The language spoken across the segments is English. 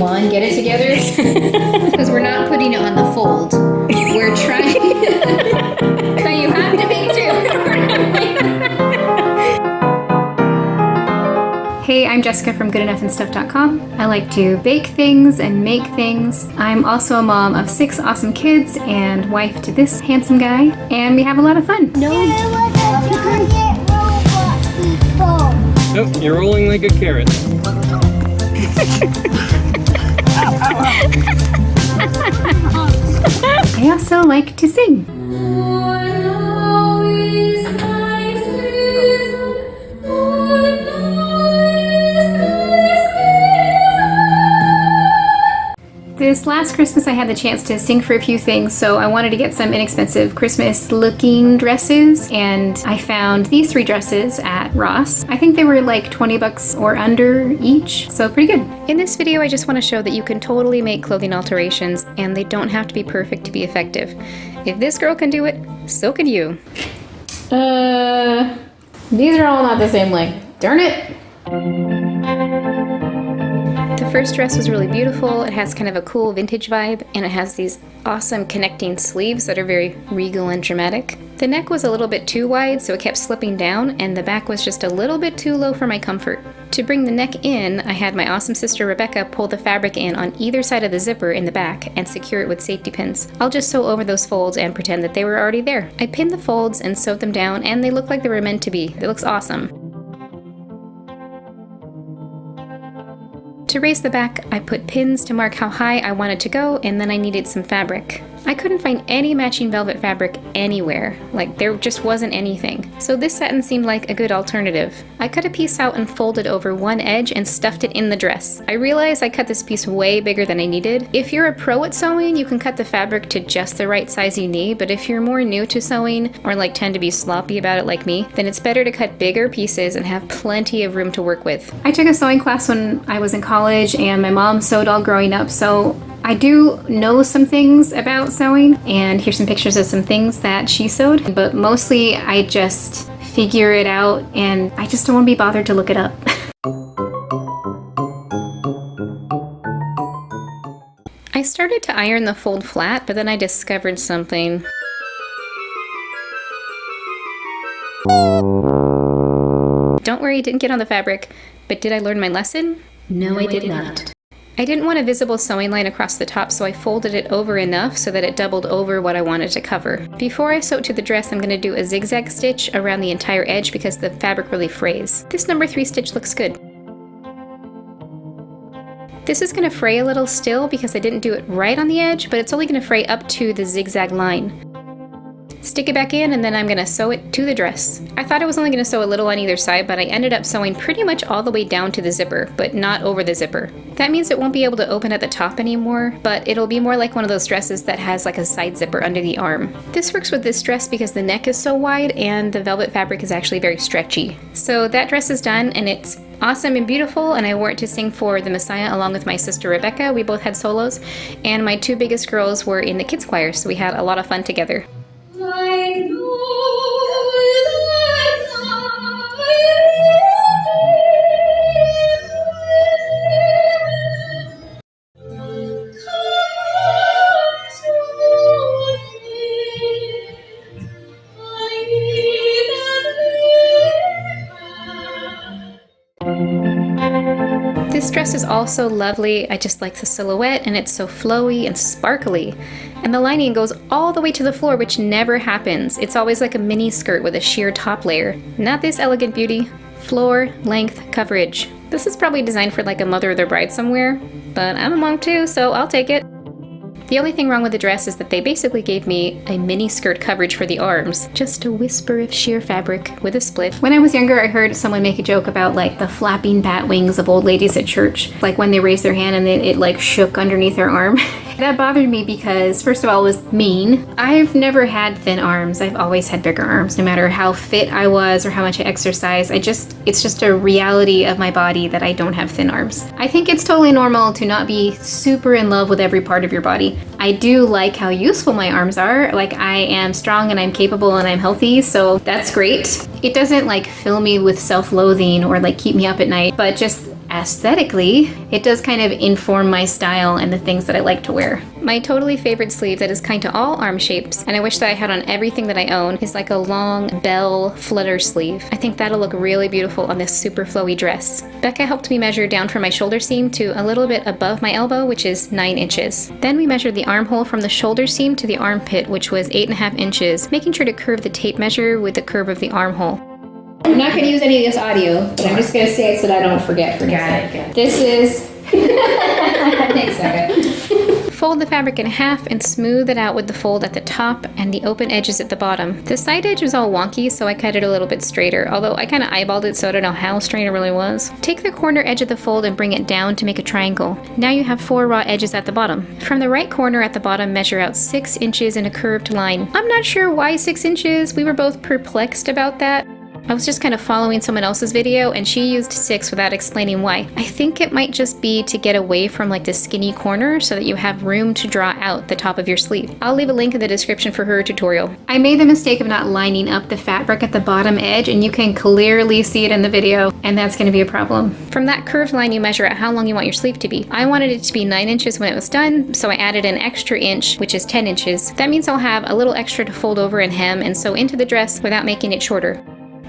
Come on, get it together. Because we're not putting it on the fold. We're trying. So you have to make two. Hey, I'm Jessica from GoodEnoughandStuff.com. I like to bake things and make things. I'm also a mom of 6 awesome kids and wife to this handsome guy, and we have a lot of fun. Nope, you're rolling like a carrot. I also like to sing. This last Christmas I had the chance to sing for a few things, so I wanted to get some inexpensive Christmas looking dresses, and I found these 3 dresses at Ross. I think they were like 20 bucks or under each, so pretty good. In this video I just want to show that you can totally make clothing alterations and they don't have to be perfect to be effective. If this girl can do it, so can you. These are all not the same length. Darn it. The first dress was really beautiful. It has kind of a cool vintage vibe, and it has these awesome connecting sleeves that are very regal and dramatic. The neck was a little bit too wide, so it kept slipping down, and the back was just a little bit too low for my comfort. To bring the neck in, I had my awesome sister Rebecca pull the fabric in on either side of the zipper in the back and secure it with safety pins. I'll just sew over those folds and pretend that they were already there. I pinned the folds and sewed them down, and they look like they were meant to be. It looks awesome. To raise the back, I put pins to mark how high I wanted to go, and then I needed some fabric. I couldn't find any matching velvet fabric anywhere, like there just wasn't anything. So this satin seemed like a good alternative. I cut a piece out and folded over one edge and stuffed it in the dress. I realized I cut this piece way bigger than I needed. If you're a pro at sewing, you can cut the fabric to just the right size you need, but if you're more new to sewing or like tend to be sloppy about it like me, then it's better to cut bigger pieces and have plenty of room to work with. I took a sewing class when I was in college, and my mom sewed all growing up, so I do know some things about sewing, and here's some pictures of some things that she sewed, but mostly I just figure it out and I just don't want to be bothered to look it up. I started to iron the fold flat, but then I discovered something. Don't worry, it didn't get on the fabric, but did I learn my lesson? No, I did not. I didn't want a visible sewing line across the top, so I folded it over enough so that it doubled over what I wanted to cover. Before I sew to the dress, I'm going to do a zigzag stitch around the entire edge because the fabric really frays. This number 3 stitch looks good. This is going to fray a little still because I didn't do it right on the edge, but it's only going to fray up to the zigzag line. Stick it back in, and then I'm going to sew it to the dress. I thought I was only going to sew a little on either side, but I ended up sewing pretty much all the way down to the zipper, but not over the zipper. That means it won't be able to open at the top anymore, but it'll be more like one of those dresses that has like a side zipper under the arm. This works with this dress because the neck is so wide and the velvet fabric is actually very stretchy. So that dress is done, and it's awesome and beautiful, and I wore it to sing for the Messiah along with my sister Rebecca. We both had solos, and my 2 biggest girls were in the kids choir, so we had a lot of fun together. This dress is also lovely. I just like the silhouette, and it's so flowy and sparkly. And the lining goes all the way to the floor, which never happens. It's always like a mini skirt with a sheer top layer. Not this elegant beauty. Floor, length, coverage. This is probably designed for like a mother or their bride somewhere, but I'm a mom too, so I'll take it. The only thing wrong with the dress is that they basically gave me a mini skirt coverage for the arms. Just a whisper of sheer fabric with a split. When I was younger, I heard someone make a joke about like the flapping bat wings of old ladies at church. Like when they raised their hand and it like shook underneath their arm. That bothered me because, first of all, it was mean. I've never had thin arms. I've always had bigger arms, no matter how fit I was or how much I exercise. It's just a reality of my body that I don't have thin arms. I think it's totally normal to not be super in love with every part of your body. I do like how useful my arms are. Like, I am strong and I'm capable and I'm healthy, so that's great. It doesn't like fill me with self-loathing or like keep me up at night, but just aesthetically, it does kind of inform my style and the things that I like to wear. My totally favorite sleeve that is kind to all arm shapes, and I wish that I had on everything that I own, is like a long bell flutter sleeve. I think that'll look really beautiful on this super flowy dress. Becca helped me measure down from my shoulder seam to a little bit above my elbow, which is 9 inches. Then we measured the armhole from the shoulder seam to the armpit, which was 8.5 inches, making sure to curve the tape measure with the curve of the armhole. I'm not going to use any of this audio, but I'm just going to say it so that I don't forget. Got it. This is... Next second. Fold the fabric in half and smooth it out with the fold at the top and the open edges at the bottom. The side edge was all wonky, so I cut it a little bit straighter, although I kind of eyeballed it, so I don't know how straight it really was. Take the corner edge of the fold and bring it down to make a triangle. Now you have 4 raw edges at the bottom. From the right corner at the bottom, measure out 6 inches in a curved line. I'm not sure why 6 inches. We were both perplexed about that. I was just kind of following someone else's video and she used 6 without explaining why. I think it might just be to get away from like the skinny corner so that you have room to draw out the top of your sleeve. I'll leave a link in the description for her tutorial. I made the mistake of not lining up the fabric at the bottom edge, and you can clearly see it in the video, and that's going to be a problem. From that curved line you measure out how long you want your sleeve to be. I wanted it to be 9 inches when it was done, so I added an extra inch, which is 10 inches. That means I'll have a little extra to fold over and hem and sew into the dress without making it shorter.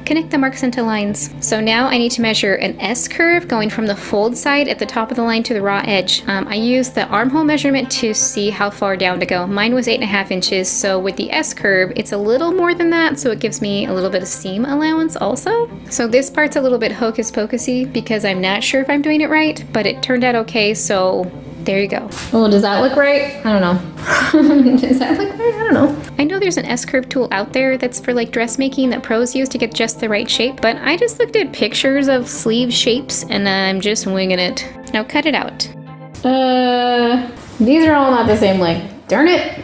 Connect the marks into lines. So now I need to measure an S curve going from the fold side at the top of the line to the raw edge. I used the armhole measurement to see how far down to go. Mine was 8.5 inches, so with the S curve, it's a little more than that, so it gives me a little bit of seam allowance also. So this part's a little bit hocus pocusy because I'm not sure if I'm doing it right, but it turned out okay, so there you go. Oh, does that look right? I don't know. Does that look right? I don't know. I know there's an S-curve tool out there that's for like dressmaking that pros use to get just the right shape, but I just looked at pictures of sleeve shapes and I'm just winging it. Now cut it out. These are all not the same length. Darn it.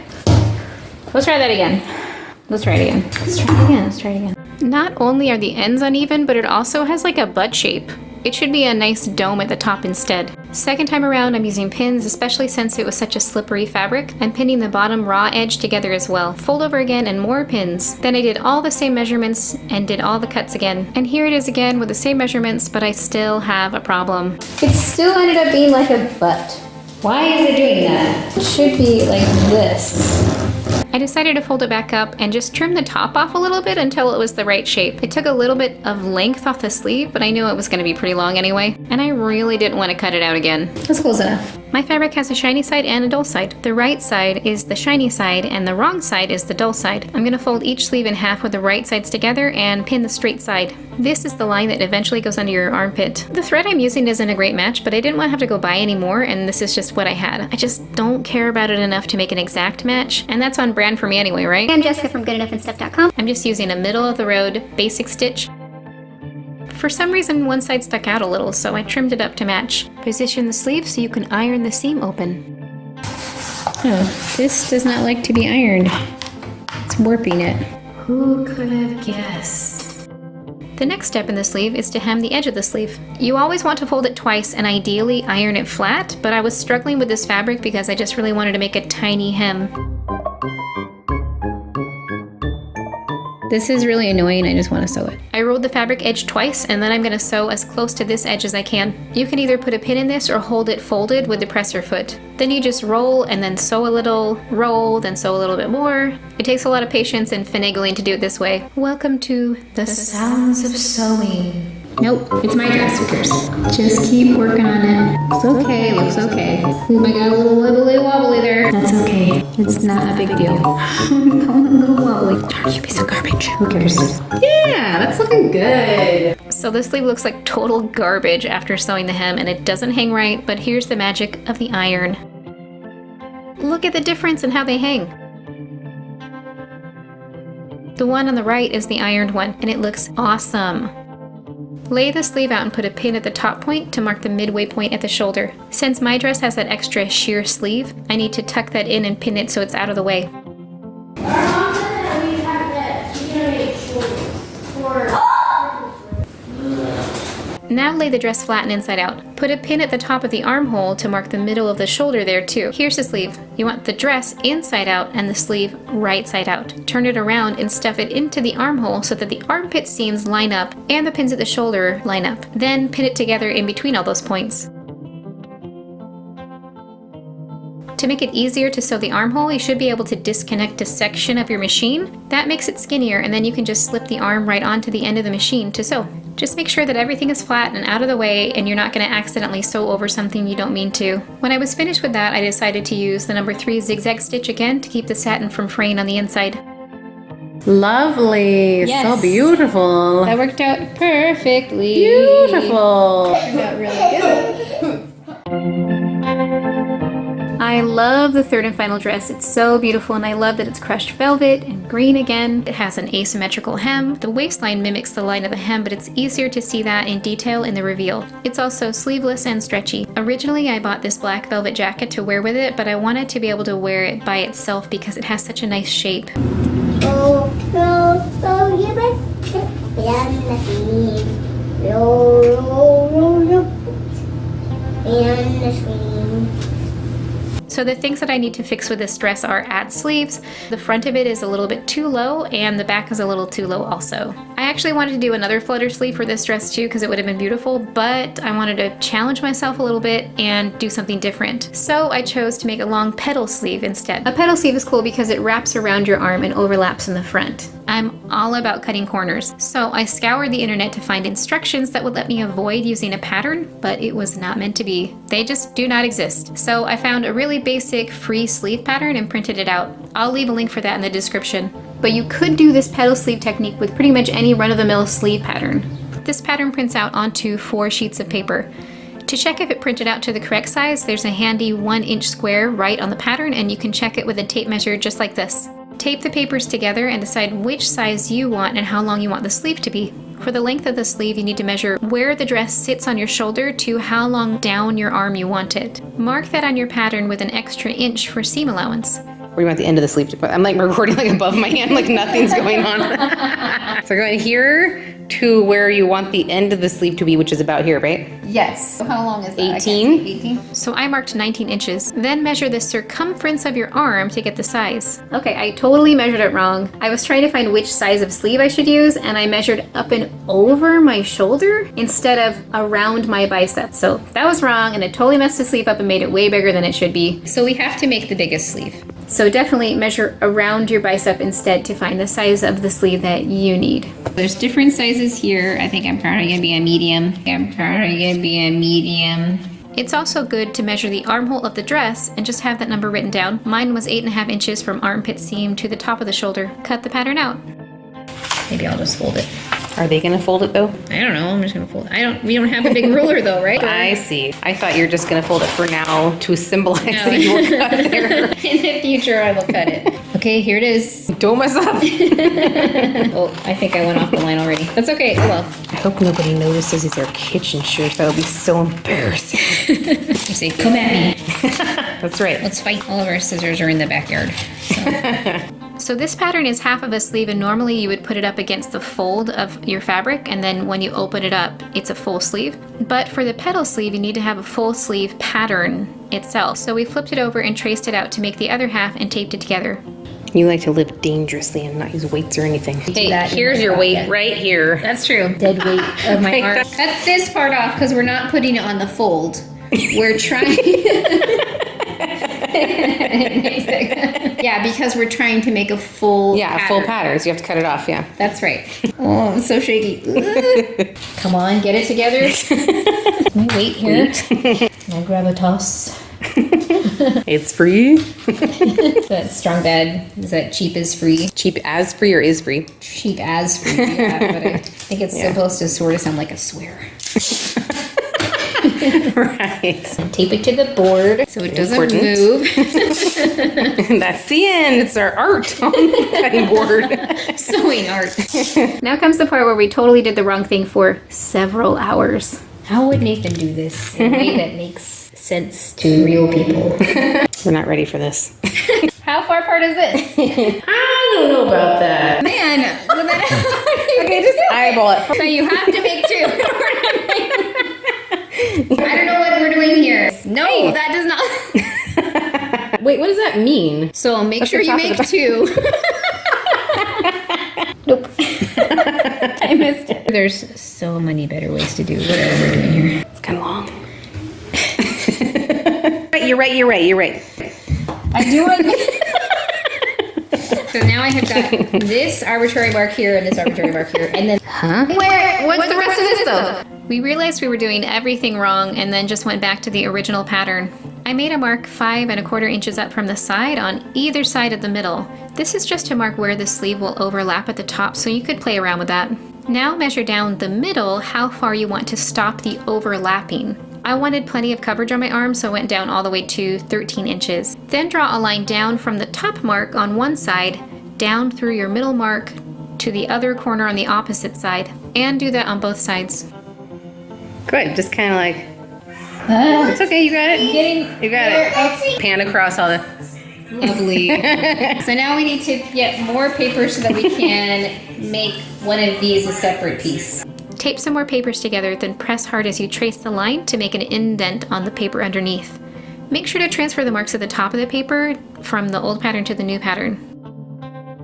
Let's try that again. Let's try it again. Let's try it again. Let's try it again. Not only are the ends uneven, but it also has like a butt shape. It should be a nice dome at the top instead. Second time around, I'm using pins, especially since it was such a slippery fabric. I'm pinning the bottom raw edge together as well. Fold over again and more pins. Then I did all the same measurements and did all the cuts again. And here it is again with the same measurements, but I still have a problem. It still ended up being like a butt. Why is it doing that? It should be like this. I decided to fold it back up and just trim the top off a little bit until it was the right shape. It took a little bit of length off the sleeve, but I knew it was going to be pretty long anyway, and I really didn't want to cut it out again. That's close enough. My fabric has a shiny side and a dull side. The right side is the shiny side and the wrong side is the dull side. I'm going to fold each sleeve in half with the right sides together and pin the straight side. This is the line that eventually goes under your armpit. The thread I'm using isn't a great match, but I didn't want to have to go buy any more, and this is just what I had. I just don't care about it enough to make an exact match, and that's on brand for me anyway, right? I'm Jessica from GoodEnoughandStuff.com. I'm just using a middle-of-the-road basic stitch. For some reason, one side stuck out a little, so I trimmed it up to match. Position the sleeve so you can iron the seam open. Oh, this does not like to be ironed. It's warping it. Who could have guessed? The next step in the sleeve is to hem the edge of the sleeve. You always want to fold it twice and ideally iron it flat, but I was struggling with this fabric because I just really wanted to make a tiny hem. This is really annoying, I just want to sew it. I rolled the fabric edge twice, and then I'm going to sew as close to this edge as I can. You can either put a pin in this or hold it folded with the presser foot. Then you just roll and then sew a little, roll, then sew a little bit more. It takes a lot of patience and finagling to do it this way. Welcome to the sounds of sewing. Nope, it's my dress, who cares? Just keep working on it. It's okay, looks okay. Oh my god, a little wibbly wobbly there. That's okay, it's not a big deal. I'm going a little wobbly. Darn you piece of garbage. Who cares? Yeah, that's looking good. So this sleeve looks like total garbage after sewing the hem, and it doesn't hang right, but here's the magic of the iron. Look at the difference in how they hang. The one on the right is the ironed one, and it looks awesome. Lay the sleeve out and put a pin at the top point to mark the midway point at the shoulder. Since my dress has that extra sheer sleeve, I need to tuck that in and pin it so it's out of the way. Now lay the dress flat and inside out. Put a pin at the top of the armhole to mark the middle of the shoulder there too. Here's the sleeve. You want the dress inside out and the sleeve right side out. Turn it around and stuff it into the armhole so that the armpit seams line up and the pins at the shoulder line up. Then pin it together in between all those points. To make it easier to sew the armhole, you should be able to disconnect a section of your machine. That makes it skinnier, and then you can just slip the arm right onto the end of the machine to sew. Just make sure that everything is flat and out of the way, and you're not going to accidentally sew over something you don't mean to. When I was finished with that, I decided to use the number 3 zigzag stitch again to keep the satin from fraying on the inside. Lovely. Yes. So beautiful. That worked out perfectly. Beautiful. Turned out really good. I love the third and final dress. It's so beautiful, and I love that it's crushed velvet and green again. It has an asymmetrical hem. The waistline mimics the line of the hem, but it's easier to see that in detail in the reveal. It's also sleeveless and stretchy. Originally, I bought this black velvet jacket to wear with it, but I wanted to be able to wear it by itself because it has such a nice shape. So the things that I need to fix with this dress are ad sleeves. The front of it is a little bit too low, and the back is a little too low also. I actually wanted to do another flutter sleeve for this dress too because it would have been beautiful, but I wanted to challenge myself a little bit and do something different. So I chose to make a long petal sleeve instead. A petal sleeve is cool because it wraps around your arm and overlaps in the front. I'm all about cutting corners, so I scoured the internet to find instructions that would let me avoid using a pattern, but it was not meant to be. They just do not exist. So I found a really basic free sleeve pattern and printed it out. I'll leave a link for that in the description. But you could do this petal sleeve technique with pretty much any run-of-the-mill sleeve pattern. This pattern prints out onto 4 sheets of paper. To check if it printed out to the correct size, there's a handy 1-inch square right on the pattern, and you can check it with a tape measure just like this. Tape the papers together and decide which size you want and how long you want the sleeve to be. For the length of the sleeve, you need to measure where the dress sits on your shoulder to how long down your arm you want it. Mark that on your pattern with an extra inch for seam allowance. Where do you want the end of the sleeve to put? I'm like recording like above my hand, like nothing's going on. So going here to where you want the end of the sleeve to be, which is about here, right? Yes. So how long is that? 18. 18. So I marked 19 inches. Then measure the circumference of your arm to get the size. Okay, I totally measured it wrong. I was trying to find which size of sleeve I should use, and I measured up and over my shoulder instead of around my bicep. So that was wrong, and it totally messed the sleeve up and made it way bigger than it should be. So we have to make the biggest sleeve. So definitely measure around your bicep instead to find the size of the sleeve that you need. There's different sizes here. I think I'm probably gonna be a medium. It's also good to measure the armhole of the dress and just have that number written down. Mine was 8.5 inches from armpit seam to the top of the shoulder. Cut the pattern out. Maybe I'll just fold it. Are they gonna fold it though? I don't know. I'm just gonna fold it. We don't have a big ruler though, right? I see. I thought you were just gonna fold it for now to symbolize that you will cut there. In the future, I will cut it. Okay, here it is. Don't mess up. Oh, I think I went off the line already. That's okay. Oh well. I hope nobody notices these are kitchen shears. That would be so embarrassing. You say, come at me. That's right. Let's fight. All of our scissors are in the backyard. So this pattern is half of a sleeve, and normally you would put it up against the fold of your fabric, and then when you open it up, it's a full sleeve. But for the petal sleeve, you need to have a full sleeve pattern itself. So we flipped it over and traced it out to make the other half and taped it together. You like to live dangerously and not use weights or anything. Hey, here's your weight right here. That's true. Dead weight of my arm. Cut this part off because we're not putting it on the fold. We're trying. Yeah, because we're trying to make a full pattern. Full patterns. You have to cut it off, yeah. That's right. Oh, I'm so shaky. Come on, get it together. Let me wait here. I'll grab a toss. It's free. Is that strong bad? Is that cheap is free? Cheap as free or is free? Cheap as free, yeah, but I think it's supposed to sort of sound like a swear. Right. And tape it to the board so it doesn't move. That's the end. It's our art on the cutting board. Sewing art. Now comes the part where we totally did the wrong thing for several hours. How would Nathan do this in a way that makes sense to real people? We're not ready for this. How far apart is this? I don't know about that. Man, well then, Okay, just eyeball it. so you have to make two. I don't know what we're doing here. No, Hey. that does not. Wait, what does that mean? So make That's sure the you top of make the- two. Nope. I missed it. There's so many better ways to do whatever we're doing here. It's kind of long. You're right. I do want. So now I have got this arbitrary mark here and this arbitrary mark here, and then what's the rest of this though? We realized we were doing everything wrong and then just went back to the original pattern. I made a mark 5¼ inches up from the side on either side of the middle. This is just to mark where the sleeve will overlap at the top, so you could play around with that. Now measure down the middle how far you want to stop the overlapping. I wanted plenty of coverage on my arm, so I went down all the way to 13 inches. Then draw a line down from the top mark on one side, down through your middle mark to the other corner on the opposite side, and do that on both sides. Good, just kind of like, it's okay, you got it. You got it. Pan across all the... Lovely. So now we need to get more paper so that we can make one of these a separate piece. Tape some more papers together, then press hard as you trace the line to make an indent on the paper underneath. Make sure to transfer the marks at the top of the paper from the old pattern to the new pattern.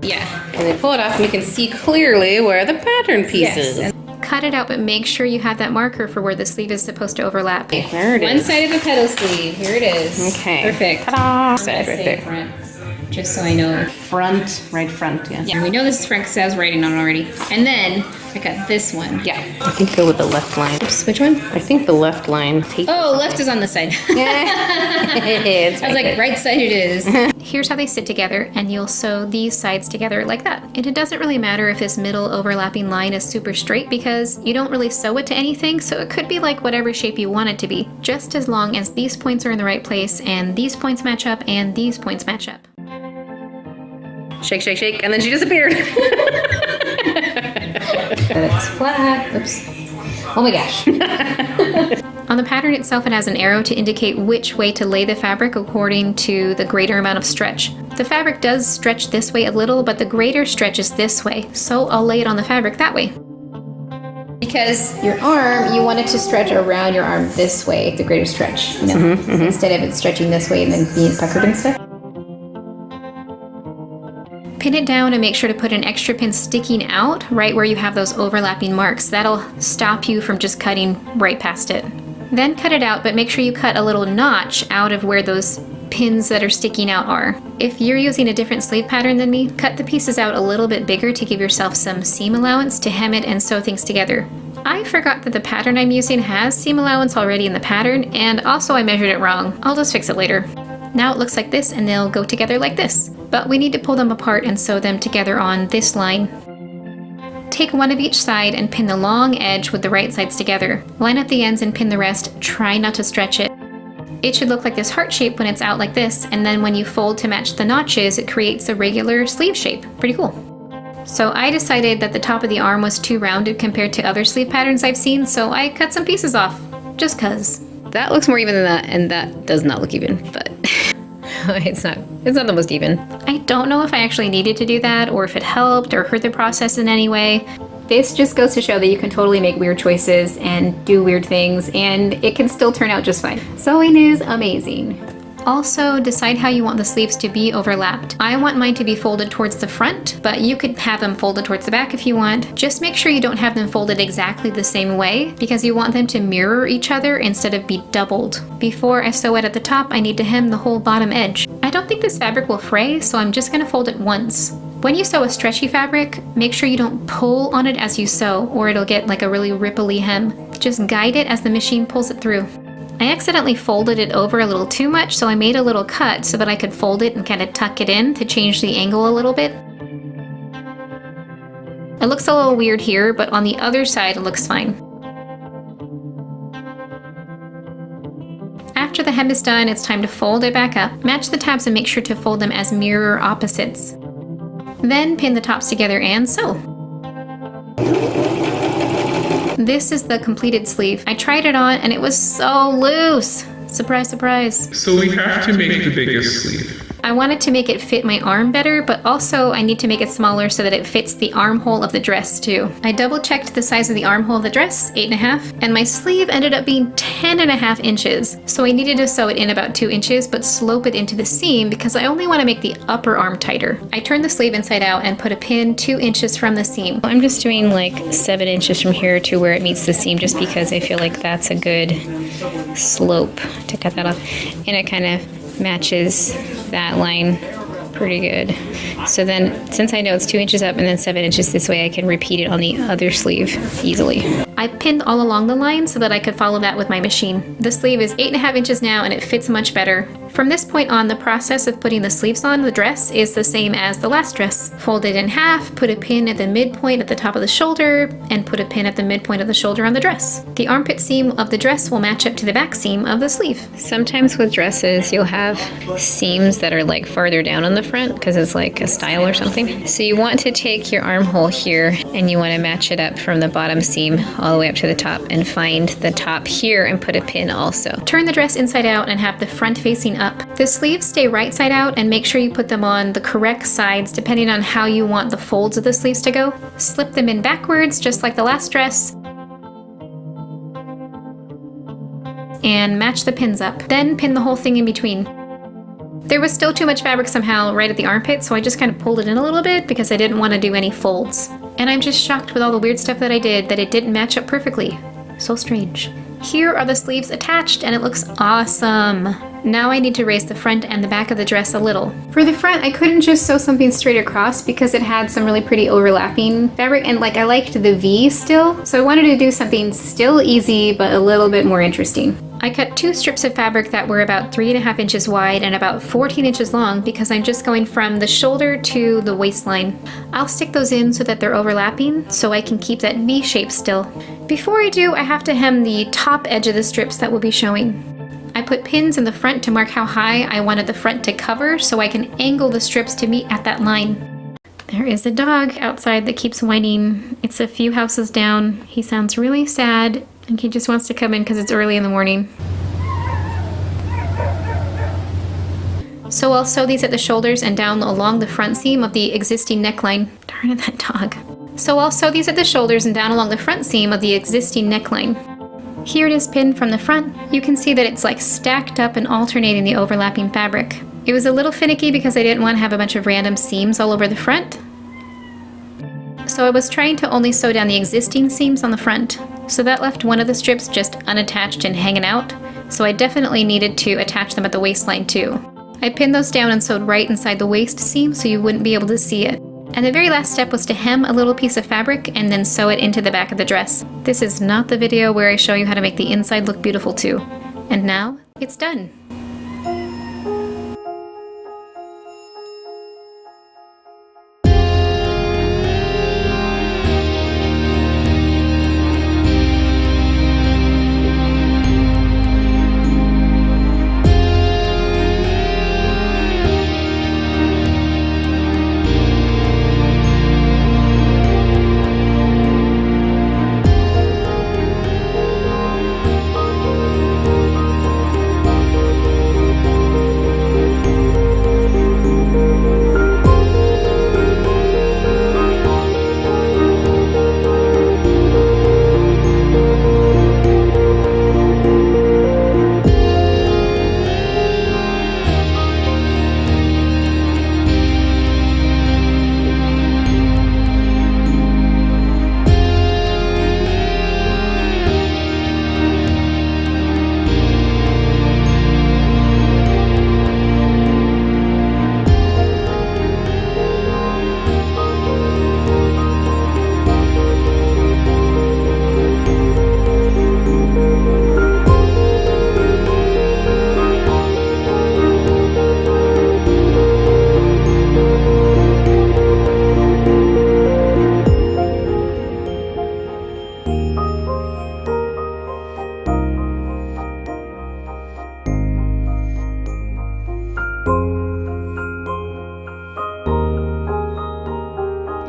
Yeah. And then pull it off and you can see clearly where the pattern piece is. Yes. Cut it out, but make sure you have that marker for where the sleeve is supposed to overlap. There it One is. side of the petal sleeve. Here it is. Okay. Perfect. Ta-da! I'm Side gonna right say there. front, just so I know. Front, right front, yes. Yeah, we know this is front because I was writing on it already. And then I got this one. Yeah. I think go with the left line. Oops, which one? I think the left line. Tape. Oh, left is on the side. It's I was like, there. right side it is. Here's how they sit together, and you'll sew these sides together like that. And it doesn't really matter if this middle overlapping line is super straight because you don't really sew it to anything, so it could be like whatever shape you want it to be, just as long as these points are in the right place and these points match up and these points match up. Shake, shake, shake, and then she disappeared. That's flat. Oops. Oh my gosh. On the pattern itself, it has an arrow to indicate which way to lay the fabric according to the greater amount of stretch. The fabric does stretch this way a little, but the greater stretch is this way, so I'll lay it on the fabric that way. Because your arm, you want it to stretch around your arm this way, the greater stretch, you know, instead of it stretching this way and then being puckered and stuff. Pin it down and make sure to put an extra pin sticking out right where you have those overlapping marks. That'll stop you from just cutting right past it. Then cut it out, but make sure you cut a little notch out of where those pins that are sticking out are. If you're using a different sleeve pattern than me, cut the pieces out a little bit bigger to give yourself some seam allowance to hem it and sew things together. I forgot that the pattern I'm using has seam allowance already in the pattern, and also I measured it wrong. I'll just fix it later. Now it looks like this, and they'll go together like this. But we need to pull them apart and sew them together on this line. Take one of each side and pin the long edge with the right sides together. Line up the ends and pin the rest. Try not to stretch it. It should look like this heart shape when it's out like this, and then when you fold to match the notches, it creates a regular sleeve shape. Pretty cool. So I decided that the top of the arm was too rounded compared to other sleeve patterns I've seen, so I cut some pieces off, just cuz. That looks more even than that, and that does not look even, but it's not the most even. I don't know if I actually needed to do that, or if it helped, or hurt the process in any way. This just goes to show that you can totally make weird choices and do weird things, and it can still turn out just fine. Sewing is amazing. Also, decide how you want the sleeves to be overlapped. I want mine to be folded towards the front, but you could have them folded towards the back if you want. Just make sure you don't have them folded exactly the same way, because you want them to mirror each other instead of be doubled. Before I sew it at the top, I need to hem the whole bottom edge. I don't think this fabric will fray, so I'm just gonna fold it once. When you sew a stretchy fabric, make sure you don't pull on it as you sew, or it'll get like a really ripply hem. Just guide it as the machine pulls it through. I accidentally folded it over a little too much, so I made a little cut so that I could fold it and kind of tuck it in to change the angle a little bit. It looks a little weird here, but on the other side it looks fine. After the hem is done, it's time to fold it back up. Match the tabs and make sure to fold them as mirror opposites. Then pin the tops together and sew. This is the completed sleeve. I tried it on and it was so loose. Surprise, surprise. So we have to make the biggest sleeve. I wanted to make it fit my arm better, but also I need to make it smaller so that it fits the armhole of the dress too. I double checked the size of the armhole of the dress, 8.5, and my sleeve ended up being 10.5 inches. So I needed to sew it in about 2 inches, but slope it into the seam because I only want to make the upper arm tighter. I turned the sleeve inside out and put a pin 2 inches from the seam. I'm just doing like 7 inches from here to where it meets the seam just because I feel like that's a good slope to cut that off. And it kind of matches that line pretty good. So then, since I know it's 2 inches up and then 7 inches this way, I can repeat it on the other sleeve easily. I pinned all along the line so that I could follow that with my machine. The sleeve is 8.5 inches now and it fits much better. From this point on, the process of putting the sleeves on the dress is the same as the last dress. Fold it in half, put a pin at the midpoint at the top of the shoulder, and put a pin at the midpoint of the shoulder on the dress. The armpit seam of the dress will match up to the back seam of the sleeve. Sometimes with dresses, you'll have seams that are like farther down on the front because it's like a style or something. So you want to take your armhole here and you want to match it up from the bottom seam all the way up to the top and find the top here and put a pin also. Turn the dress inside out and have the front facing up. The sleeves stay right side out and make sure you put them on the correct sides depending on how you want the folds of the sleeves to go. Slip them in backwards just like the last dress and match the pins up. Then pin the whole thing in between. There was still too much fabric somehow right at the armpit, so I just kind of pulled it in a little bit because I didn't want to do any folds. And I'm just shocked with all the weird stuff that I did that it didn't match up perfectly. So strange. Here are the sleeves attached and it looks awesome. Now I need to raise the front and the back of the dress a little. For the front, I couldn't just sew something straight across because it had some really pretty overlapping fabric and like I liked the V still. So I wanted to do something still easy but a little bit more interesting. I cut 2 strips of fabric that were about 3.5 inches wide and about 14 inches long because I'm just going from the shoulder to the waistline. I'll stick those in so that they're overlapping so I can keep that V shape still. Before I do, I have to hem the top edge of the strips that will be showing. I put pins in the front to mark how high I wanted the front to cover so I can angle the strips to meet at that line. There is a dog outside that keeps whining. It's a few houses down. He sounds really sad and he just wants to come in because it's early in the morning. So I'll sew these at the shoulders and down along the front seam of the existing neckline. Darn it, that dog. So I'll sew these at the shoulders and down along the front seam of the existing neckline. Here it is pinned from the front. You can see that it's like stacked up and alternating the overlapping fabric. It was a little finicky because I didn't want to have a bunch of random seams all over the front. So I was trying to only sew down the existing seams on the front. So that left one of the strips just unattached and hanging out. So I definitely needed to attach them at the waistline too. I pinned those down and sewed right inside the waist seam so you wouldn't be able to see it. And the very last step was to hem a little piece of fabric and then sew it into the back of the dress. This is not the video where I show you how to make the inside look beautiful too. And now, it's done.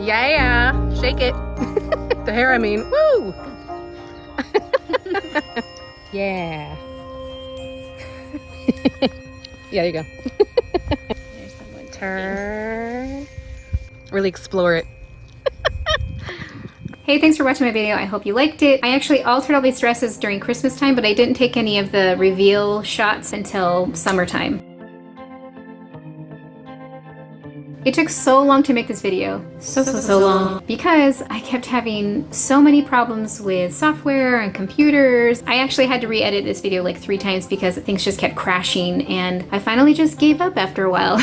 Yeah, shake it. The hair, I mean. Woo! Yeah. Yeah, there you go. Turn. Really explore it. Hey, thanks for watching my video. I hope you liked it. I actually altered all these dresses during Christmas time, but I didn't take any of the reveal shots until summertime. It took so long to make this video. So long. Because I kept having so many problems with software and computers. I actually had to re-edit this video like 3 times because things just kept crashing, and I finally just gave up after a while.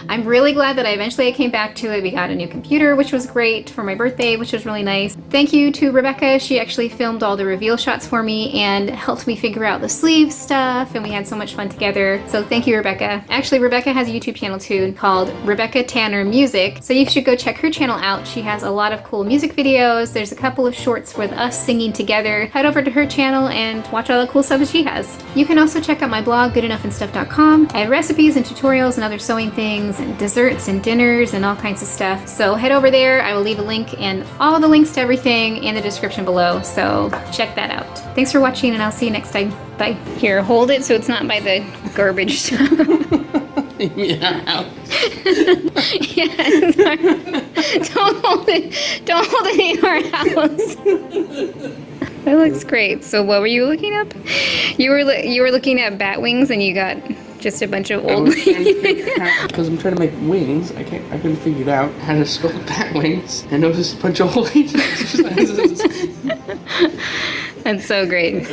I'm really glad that I came back to it. We got a new computer, which was great for my birthday, which was really nice. Thank you to Rebecca. She actually filmed all the reveal shots for me and helped me figure out the sleeve stuff, and we had so much fun together. So thank you, Rebecca. Actually, Rebecca has a YouTube channel too called Rebecca Tanner Music, so you should go check her channel out. She has a lot of cool music videos. There's a couple of shorts with us singing together. Head over to her channel and watch all the cool stuff that she has. You can also check out my blog, goodenoughandstuff.com. I have recipes and tutorials and other sewing things and desserts and dinners and all kinds of stuff. So head over there. I will leave a link and all the links to everything in the description below, so check that out. Thanks for watching, and I'll see you next time. Bye. Here, hold it so it's not by the garbage stuff. Yeah. Yeah, sorry. Don't hold it. Don't hold it in our house. That looks great. So what were you looking up? You were looking at bat wings, and you got just a bunch of old. Because I'm trying to make wings, I couldn't figure it out how to sculpt bat wings, and it was just a bunch of old ladies. That's so great.